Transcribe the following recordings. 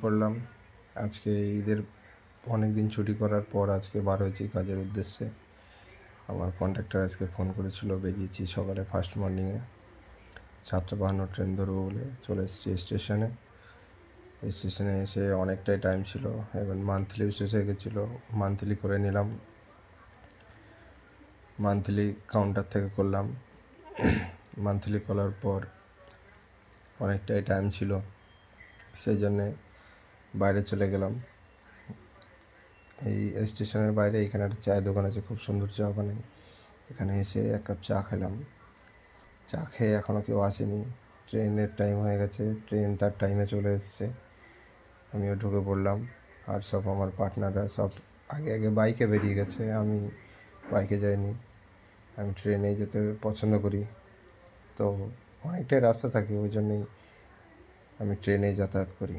করলাম। আজকে ঈদের অনেক দিন ছুটি করার পর আজকে বার হয়েছি কাজের উদ্দেশ্যে। আমার কন্ট্রাক্টর আজকে ফোন করেছিল, বেরিয়েছি সকালে ফার্স্ট মর্নিংয়ে 7:52 ট্রেন ধরবো বলে চলে এসেছি স্টেশনে। স্টেশনে এসে অনেকটাই টাইম ছিল, এবার মান্থলিও শেষ হয়ে গেছিলো। মান্থলি করে নিলাম, মান্থলি কাউন্টার থেকে করলাম। মান্থলি করার পর অনেকটাই টাইম ছিল, সেই জন্যে বাইরে চলে গেলাম। এই স্টেশনের বাইরে এখানে একটা চায়ের দোকান আছে, খুব সুন্দর চা বানায়। এখানে এসে এক কাপ চা খেলাম। চা খেয়ে এখনও কেউ আসেনি, ট্রেনের টাইম হয়ে গেছে, ট্রেন তার টাইমে চলে এসছে। আমিও ঢুকে পড়লাম, আর সব আমার পার্টনাররা সব আগে আগে বাইকে বেরিয়ে গেছে। আমি বাইকে যাইনি, আমি ট্রেনেই যেতে পছন্দ করি। তো অনেকটাই রাস্তা থাকে, ওই জন্যেই আমি ট্রেনেই যাতায়াত করি।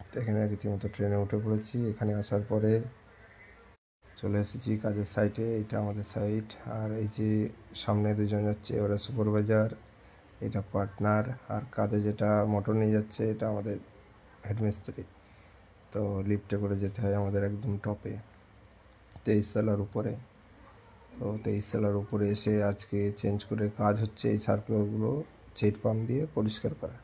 তো এখানে রীতিমতো ট্রেনে উঠে পড়েছি। এখানে আসার পরে চলে এসেছি কাজের সাইটে। এটা আমাদের সাইট, আর এই যে সামনে দুজন যাচ্ছে ওরা সুপারভাইজার, এটা পার্টনার, আর কাঁধে যেটা মোটর নিয়ে যাচ্ছে এটা আমাদের হেডমিস্ত্রি। তো লিফটে করে যেতে হয় আমাদের একদম টপে, 23 তলার উপরে। তো 23 তলার উপরে এসে আজকে চেঞ্জ করে কাজ হচ্ছে এই সার্কুলারগুলো চেট পাম্প দিয়ে পরিষ্কার করা।